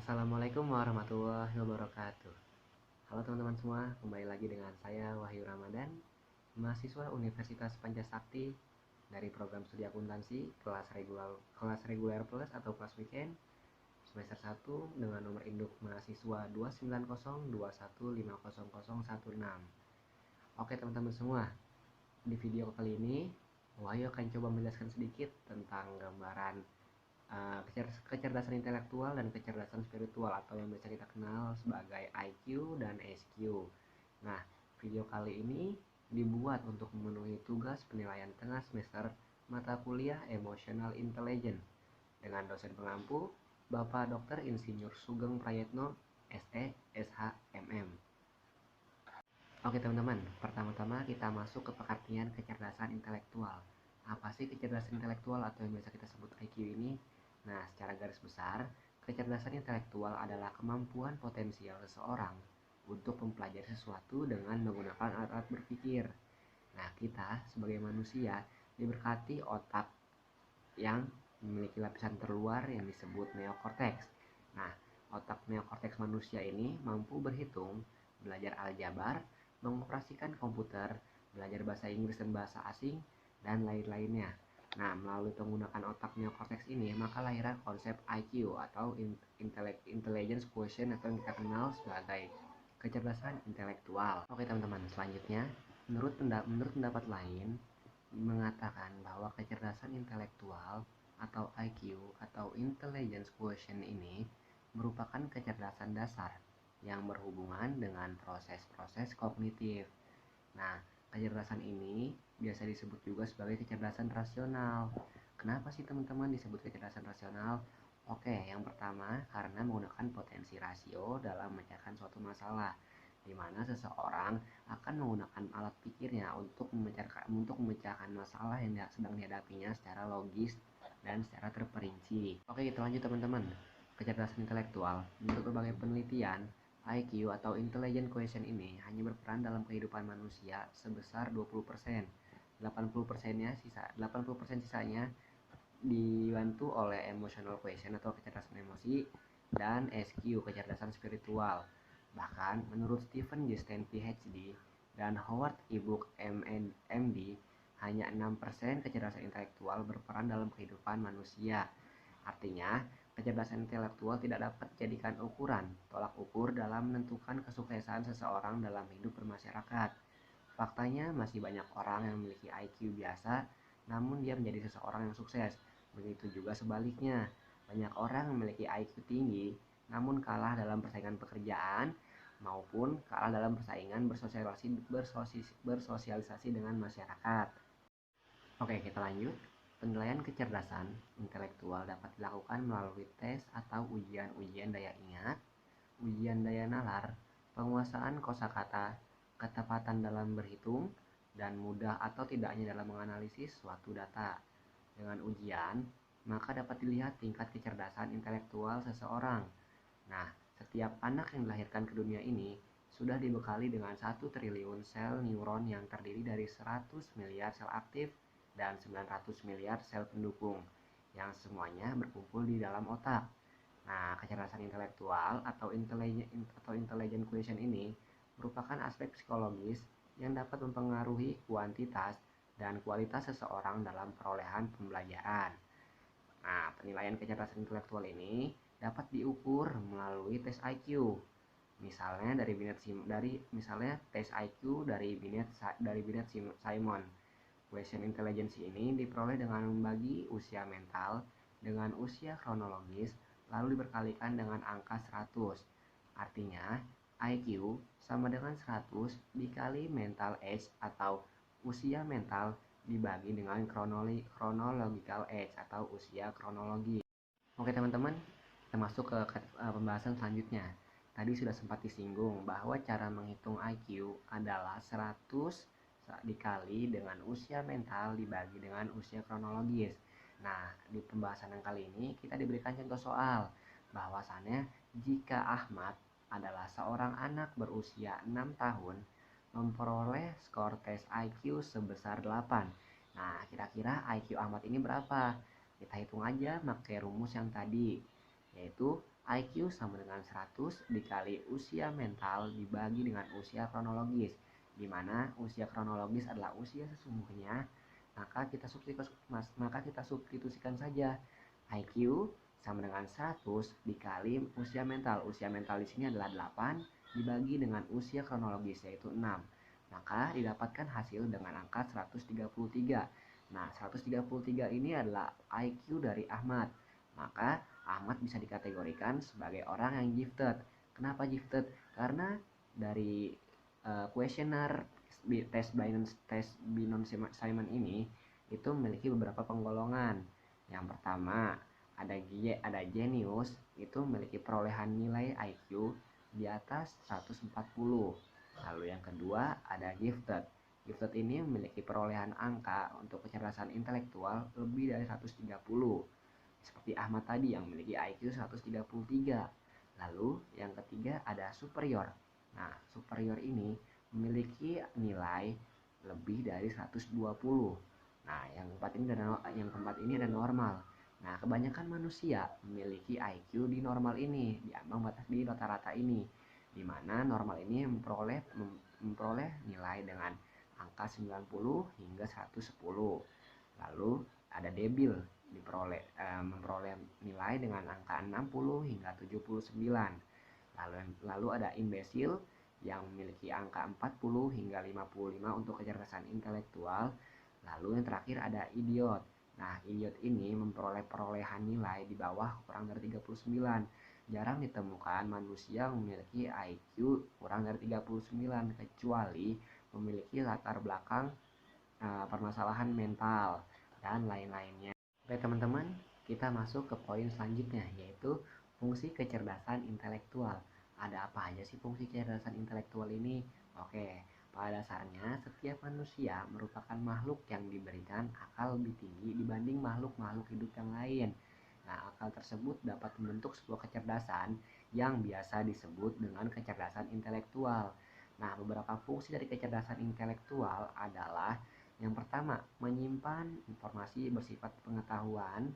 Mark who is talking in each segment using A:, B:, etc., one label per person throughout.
A: Assalamualaikum warahmatullahi wabarakatuh. Halo teman-teman semua, kembali lagi dengan saya Wahyu Ramadan, mahasiswa Universitas Pancasakti dari program studi akuntansi kelas reguler plus atau kelas weekend semester 1 dengan nomor induk mahasiswa 29021500016. Oke teman-teman semua, di video kali ini Wahyu akan coba menjelaskan sedikit tentang gambaran kecerdasan intelektual dan kecerdasan spiritual atau yang biasa kita kenal sebagai IQ dan SQ. Nah, video kali ini dibuat untuk memenuhi tugas penilaian tengah semester mata kuliah Emotional Intelligence dengan dosen pengampu Bapak Dr. Insinyur Sugeng Prayetno, SE, SHMM. Oke teman-teman, pertama-tama kita masuk ke pengertian kecerdasan intelektual. Apa sih kecerdasan intelektual atau yang biasa kita sebut IQ ini? Nah, secara garis besar, kecerdasan intelektual adalah kemampuan potensial seseorang untuk mempelajari sesuatu dengan menggunakan alat-alat berpikir. Nah, kita sebagai manusia diberkati otak yang memiliki lapisan terluar yang disebut neokorteks. Nah, otak neokorteks manusia ini mampu berhitung, belajar aljabar, mengoperasikan komputer, belajar bahasa Inggris dan bahasa asing, dan lain-lainnya. Nah, melalui penggunaan otak neokorteks ini, maka lahirlah konsep IQ atau Intelligence Quotient atau yang kita kenal sebagai kecerdasan intelektual. Oke teman-teman, selanjutnya, menurut pendapat lain, mengatakan bahwa kecerdasan intelektual atau IQ atau Intelligence Quotient ini merupakan kecerdasan dasar yang berhubungan dengan proses-proses kognitif. Nah, kecerdasan ini biasa disebut juga sebagai kecerdasan rasional. Kenapa sih teman-teman disebut kecerdasan rasional? Oke, yang pertama karena menggunakan potensi rasio dalam memecahkan suatu masalah, di mana seseorang akan menggunakan alat pikirnya untuk memecahkan masalah yang sedang dihadapinya secara logis dan secara terperinci. Oke, kita lanjut teman-teman. Kecerdasan intelektual, menurut berbagai penelitian, IQ atau Intelligent Quotient ini hanya berperan dalam kehidupan manusia sebesar 20%. 80% sisanya dibantu oleh Emotional Quotient atau kecerdasan emosi dan SQ kecerdasan spiritual. Bahkan menurut Stephen J. Stein PhD dan Howard E. Book MD, hanya 6% kecerdasan intelektual berperan dalam kehidupan manusia. Artinya, kecerdasan intelektual tidak dapat dijadikan ukuran, tolak ukur dalam menentukan kesuksesan seseorang dalam hidup bermasyarakat. Faktanya, masih banyak orang yang memiliki IQ biasa, namun dia menjadi seseorang yang sukses. Begitu juga sebaliknya, banyak orang memiliki IQ tinggi, namun kalah dalam persaingan pekerjaan, maupun kalah dalam persaingan bersosialisasi dengan masyarakat. Oke, kita lanjut. Penilaian kecerdasan intelektual dapat dilakukan melalui tes atau ujian daya ingat, ujian daya nalar, penguasaan kosakata, ketepatan dalam berhitung, dan mudah atau tidaknya dalam menganalisis suatu data. Dengan ujian, maka dapat dilihat tingkat kecerdasan intelektual seseorang. Nah, setiap anak yang dilahirkan ke dunia ini sudah dibekali dengan 1 triliun sel neuron yang terdiri dari 100 miliar sel aktif dan 900 miliar sel pendukung yang semuanya berkumpul di dalam otak. Nah, kecerdasan intelektual atau intelligent quotient ini merupakan aspek psikologis yang dapat mempengaruhi kuantitas dan kualitas seseorang dalam perolehan pembelajaran. Nah, penilaian kecerdasan intelektual ini dapat diukur melalui tes IQ. Misalnya tes IQ dari Binet Simon. Quotient intelligence ini diperoleh dengan membagi usia mental dengan usia kronologis lalu diperkalikan dengan angka 100. Artinya, IQ sama dengan 100 dikali mental age atau usia mental dibagi dengan chronological age atau usia kronologi. Oke teman-teman, kita masuk ke pembahasan selanjutnya. Tadi sudah sempat disinggung bahwa cara menghitung IQ adalah 100 dikali dengan usia mental dibagi dengan usia kronologis. Nah, di pembahasan yang kali ini kita diberikan contoh soal bahwasannya jika Ahmad adalah seorang anak berusia 6 tahun memperoleh skor tes IQ sebesar 8. Nah, kira-kira IQ Ahmad ini berapa? Kita hitung aja pakai rumus yang tadi, yaitu IQ sama dengan 100 dikali usia mental dibagi dengan usia kronologis, di mana usia kronologis adalah usia sesungguhnya, maka kita substitusikan saja IQ sama dengan 100 dikali usia mental. Usia mental di sini adalah 8 dibagi dengan usia kronologis yaitu 6. Maka didapatkan hasil dengan angka 133. Nah, 133 ini adalah IQ dari Ahmad. Maka Ahmad bisa dikategorikan sebagai orang yang gifted. Kenapa gifted? Karena dari kuesioner tes Binon Simon ini itu memiliki beberapa penggolongan. Yang pertama ada genius, itu memiliki perolehan nilai IQ di atas 140. Lalu yang kedua ada gifted. Gifted ini memiliki perolehan angka untuk kecerdasan intelektual lebih dari 130. Seperti Ahmad tadi yang memiliki IQ 133. Lalu yang ketiga ada superior. Nah, superior ini memiliki nilai lebih dari 120. Nah, yang keempat ini ada normal. Nah, kebanyakan manusia memiliki IQ di normal ini, di ambang batas di rata-rata ini, di mana normal ini memperoleh nilai dengan angka 90 hingga 110. Lalu ada debil memperoleh nilai dengan angka 60 hingga 79. Lalu ada imbesil yang memiliki angka 40 hingga 55 untuk kecerdasan intelektual. Lalu yang terakhir ada idiot. Nah, idiot ini memperoleh perolehan nilai di bawah kurang dari 39. Jarang ditemukan manusia yang memiliki IQ kurang dari 39 kecuali memiliki latar belakang permasalahan mental dan lain-lainnya. Oke teman-teman, kita masuk ke poin selanjutnya yaitu fungsi kecerdasan intelektual. Ada apa aja sih fungsi kecerdasan intelektual ini? Oke, pada dasarnya setiap manusia merupakan makhluk yang diberikan akal lebih tinggi dibanding makhluk-makhluk hidup yang lain. Nah, akal tersebut dapat membentuk sebuah kecerdasan yang biasa disebut dengan kecerdasan intelektual. Nah, beberapa fungsi dari kecerdasan intelektual adalah yang pertama, menyimpan informasi bersifat pengetahuan.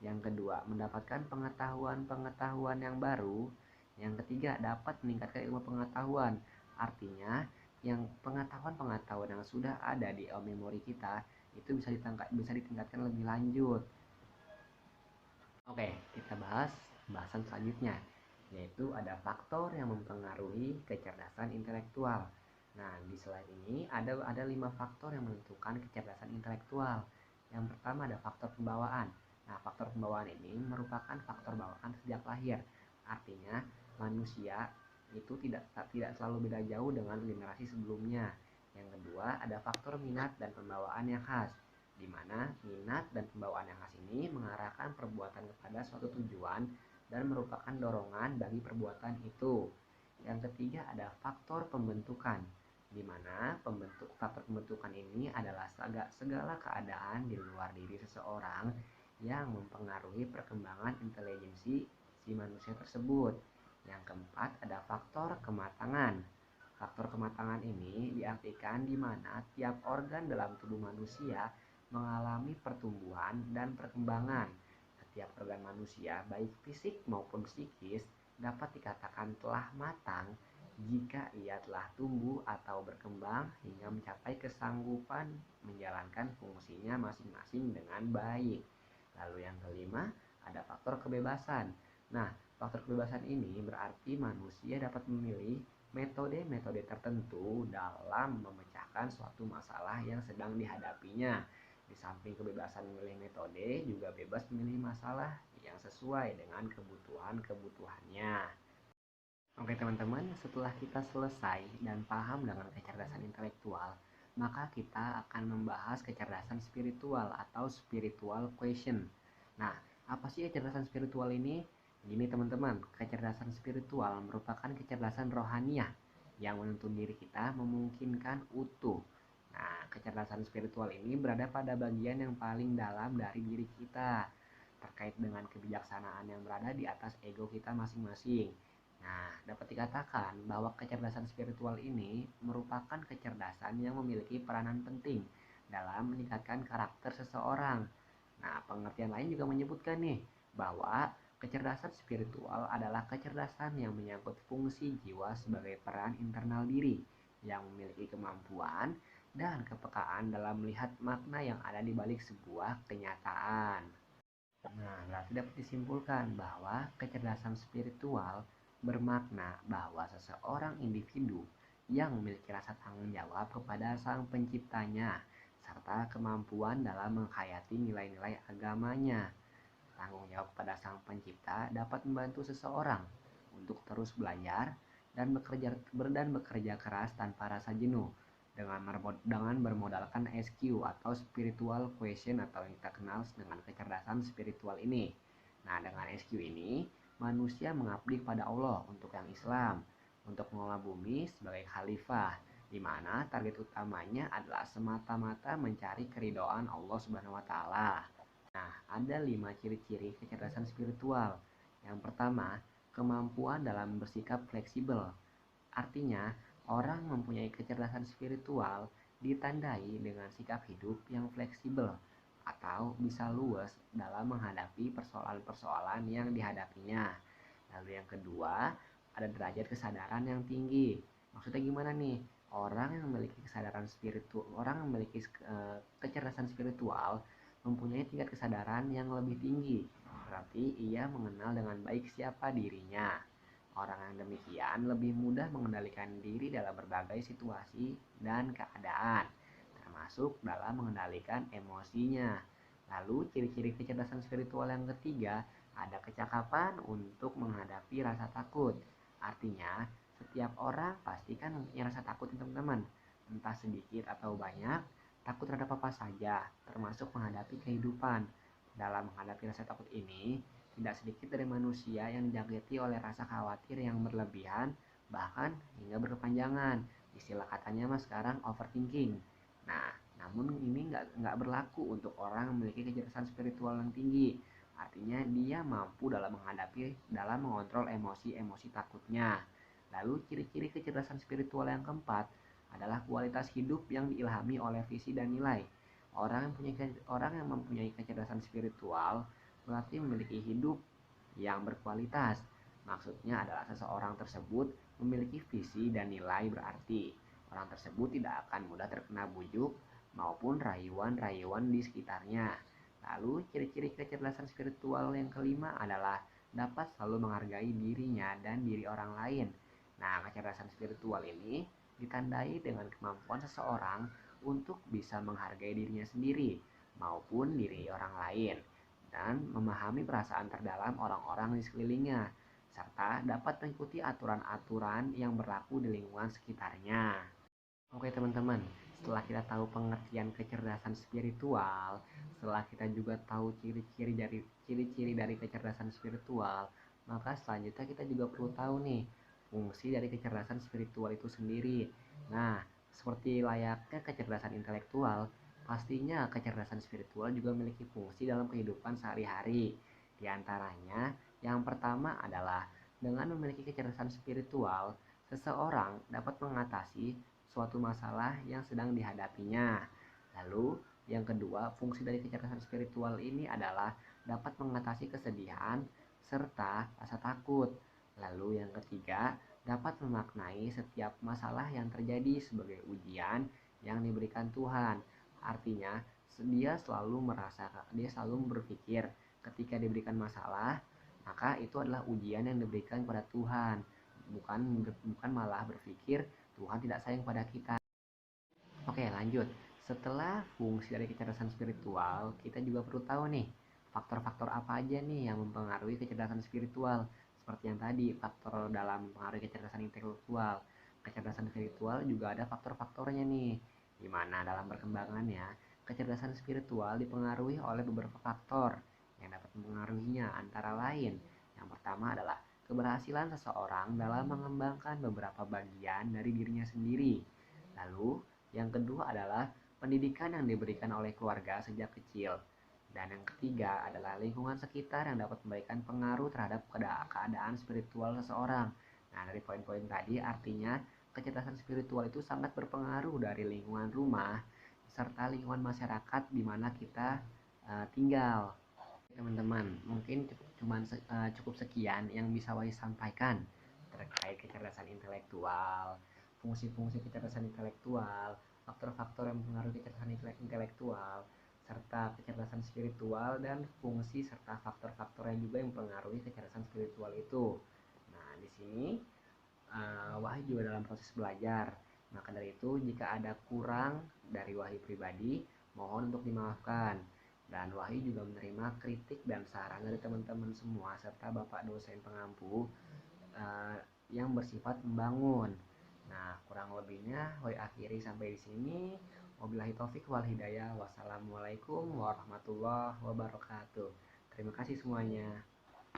A: Yang kedua, mendapatkan pengetahuan-pengetahuan yang baru. Yang ketiga, dapat meningkatkan ilmu pengetahuan. Artinya, yang pengetahuan-pengetahuan yang sudah ada di memori kita itu bisa ditingkatkan lebih lanjut. Oke, kita bahas bahasan selanjutnya, yaitu ada faktor yang mempengaruhi kecerdasan intelektual. Nah, di slide ini ada 5 faktor yang menentukan kecerdasan intelektual. Yang pertama ada faktor pembawaan. Nah, faktor pembawaan ini merupakan faktor bawaan sejak lahir. Artinya, manusia itu tidak selalu beda jauh dengan generasi sebelumnya. Yang kedua, ada faktor minat dan pembawaan yang khas, di mana minat dan pembawaan yang khas ini mengarahkan perbuatan kepada suatu tujuan dan merupakan dorongan bagi perbuatan itu. Yang ketiga ada faktor pembentukan, di mana faktor pembentukan ini adalah segala keadaan di luar diri seseorang yang mempengaruhi perkembangan intelijensi si manusia tersebut. Yang keempat ada faktor kematangan. Faktor kematangan ini diartikan di mana tiap organ dalam tubuh manusia mengalami pertumbuhan dan perkembangan. Setiap organ manusia, baik fisik maupun psikis, dapat dikatakan telah matang jika ia telah tumbuh atau berkembang hingga mencapai kesanggupan menjalankan fungsinya masing-masing dengan baik. Lalu yang kelima, ada faktor kebebasan. Nah, faktor kebebasan ini berarti manusia dapat memilih metode-metode tertentu dalam memecahkan suatu masalah yang sedang dihadapinya. Di samping kebebasan memilih metode, juga bebas memilih masalah yang sesuai dengan kebutuhannya. Oke teman-teman, setelah kita selesai dan paham dengan kecerdasan intelektual, maka kita akan membahas kecerdasan spiritual atau spiritual question. Nah, apa sih kecerdasan spiritual ini? Gini teman-teman, kecerdasan spiritual merupakan kecerdasan rohaniah yang menuntun diri kita memungkinkan utuh. Nah, kecerdasan spiritual ini berada pada bagian yang paling dalam dari diri kita, terkait dengan kebijaksanaan yang berada di atas ego kita masing-masing. Nah, dapat dikatakan bahwa kecerdasan spiritual ini merupakan kecerdasan yang memiliki peranan penting dalam meningkatkan karakter seseorang. Nah, pengertian lain juga menyebutkan nih bahwa Kecerdasan spiritual adalah kecerdasan yang menyangkut fungsi jiwa sebagai peran internal diri yang memiliki kemampuan dan kepekaan dalam melihat makna yang ada di balik sebuah kenyataan. Nah, berarti dapat disimpulkan bahwa kecerdasan spiritual bermakna bahwa seseorang individu yang memiliki rasa tanggung jawab kepada Sang Penciptanya serta kemampuan dalam menghayati nilai-nilai agamanya. Tanggung jawab pada Sang Pencipta dapat membantu seseorang untuk terus belajar dan bekerja keras tanpa rasa jenuh dengan bermodalkan SQ atau spiritual question atau yang kita kenal dengan kecerdasan spiritual ini. Nah, dengan SQ ini manusia mengabdi kepada Allah untuk yang Islam, untuk mengelola bumi sebagai khalifah, di mana target utamanya adalah semata-mata mencari keridhaan Allah Subhanahu wa taala. Nah, ada 5 ciri-ciri kecerdasan spiritual. Yang pertama, kemampuan dalam bersikap fleksibel. Artinya, orang mempunyai kecerdasan spiritual ditandai dengan sikap hidup yang fleksibel atau bisa luas dalam menghadapi persoalan-persoalan yang dihadapinya. Lalu yang kedua, ada derajat kesadaran yang tinggi. Maksudnya gimana nih? Orang yang memiliki kecerdasan spiritual mempunyai tingkat kesadaran yang lebih tinggi. Berarti ia mengenal dengan baik siapa dirinya. Orang yang demikian lebih mudah mengendalikan diri dalam berbagai situasi dan keadaan, termasuk dalam mengendalikan emosinya. Lalu ciri-ciri kecerdasan spiritual yang ketiga, ada kecakapan untuk menghadapi rasa takut. Artinya, setiap orang pasti kan mempunyai rasa takut, teman-teman. Entah sedikit atau banyak, takut terhadap apa saja, termasuk menghadapi kehidupan. Dalam menghadapi rasa takut ini, tidak sedikit dari manusia yang dijangkiti oleh rasa khawatir yang berlebihan, bahkan hingga berkepanjangan. Istilah katanya mas sekarang overthinking. Nah, namun ini nggak berlaku untuk orang yang memiliki kecerdasan spiritual yang tinggi. Artinya dia mampu dalam mengontrol emosi-emosi takutnya. Lalu ciri-ciri kecerdasan spiritual yang keempat adalah kualitas hidup yang diilhami oleh visi dan nilai. Orang yang mempunyai kecerdasan spiritual berarti memiliki hidup yang berkualitas. Maksudnya adalah seseorang tersebut memiliki visi dan nilai, berarti orang tersebut tidak akan mudah terkena bujuk maupun rayuan-rayuan di sekitarnya. Lalu ciri-ciri kecerdasan spiritual yang kelima adalah dapat selalu menghargai dirinya dan diri orang lain. Nah, kecerdasan spiritual ini ditandai dengan kemampuan seseorang untuk bisa menghargai dirinya sendiri maupun diri orang lain dan memahami perasaan terdalam orang-orang di sekelilingnya, serta dapat mengikuti aturan-aturan yang berlaku di lingkungan sekitarnya. Oke teman-teman, setelah kita tahu pengertian kecerdasan spiritual, setelah kita juga tahu ciri-ciri dari kecerdasan spiritual, maka selanjutnya kita juga perlu tahu nih fungsi dari kecerdasan spiritual itu sendiri. Nah, seperti layaknya kecerdasan intelektual, pastinya kecerdasan spiritual juga memiliki fungsi dalam kehidupan sehari-hari. Di antaranya, yang pertama adalah dengan memiliki kecerdasan spiritual, seseorang dapat mengatasi suatu masalah yang sedang dihadapinya. Lalu, yang kedua, fungsi dari kecerdasan spiritual ini adalah dapat mengatasi kesedihan serta rasa takut. Lalu, yang ketiga, dapat memaknai setiap masalah yang terjadi sebagai ujian yang diberikan Tuhan. Artinya, dia selalu berpikir ketika diberikan masalah, maka itu adalah ujian yang diberikan kepada Tuhan. Bukan malah berpikir Tuhan tidak sayang pada kita. Oke, lanjut. Setelah fungsi dari kecerdasan spiritual, kita juga perlu tahu nih, faktor-faktor apa aja nih yang mempengaruhi kecerdasan spiritual. Seperti yang tadi, faktor dalam mempengaruhi kecerdasan intelektual. Kecerdasan spiritual juga ada faktor-faktornya nih. Dimana dalam perkembangannya, kecerdasan spiritual dipengaruhi oleh beberapa faktor yang dapat mempengaruhinya, antara lain. Yang pertama adalah keberhasilan seseorang dalam mengembangkan beberapa bagian dari dirinya sendiri. Lalu, yang kedua adalah pendidikan yang diberikan oleh keluarga sejak kecil. Dan yang ketiga adalah lingkungan sekitar yang dapat memberikan pengaruh terhadap keadaan spiritual seseorang. Nah, dari poin-poin tadi artinya kecerdasan spiritual itu sangat berpengaruh dari lingkungan rumah serta lingkungan masyarakat di mana kita tinggal. Teman-teman, mungkin Cukup sekian yang bisa Wahyu sampaikan terkait kecerdasan intelektual, fungsi-fungsi kecerdasan intelektual, faktor-faktor yang mempengaruhi kecerdasan intelektual, serta kecerdasan spiritual dan fungsi serta faktor-faktor yang juga yang mempengaruhi kecerdasan spiritual itu. Nah, di sini Wahyu juga dalam proses belajar. Maka dari itu, jika ada kurang dari Wahyu pribadi, mohon untuk dimaafkan. Dan Wahyu juga menerima kritik dan saran dari teman-teman semua serta Bapak dosen pengampu yang bersifat membangun. Nah, kurang lebihnya Wahyu akhiri sampai di sini. Wabillahi taufik wal hidayah. Wassalamualaikum warahmatullahi wabarakatuh. Terima kasih semuanya.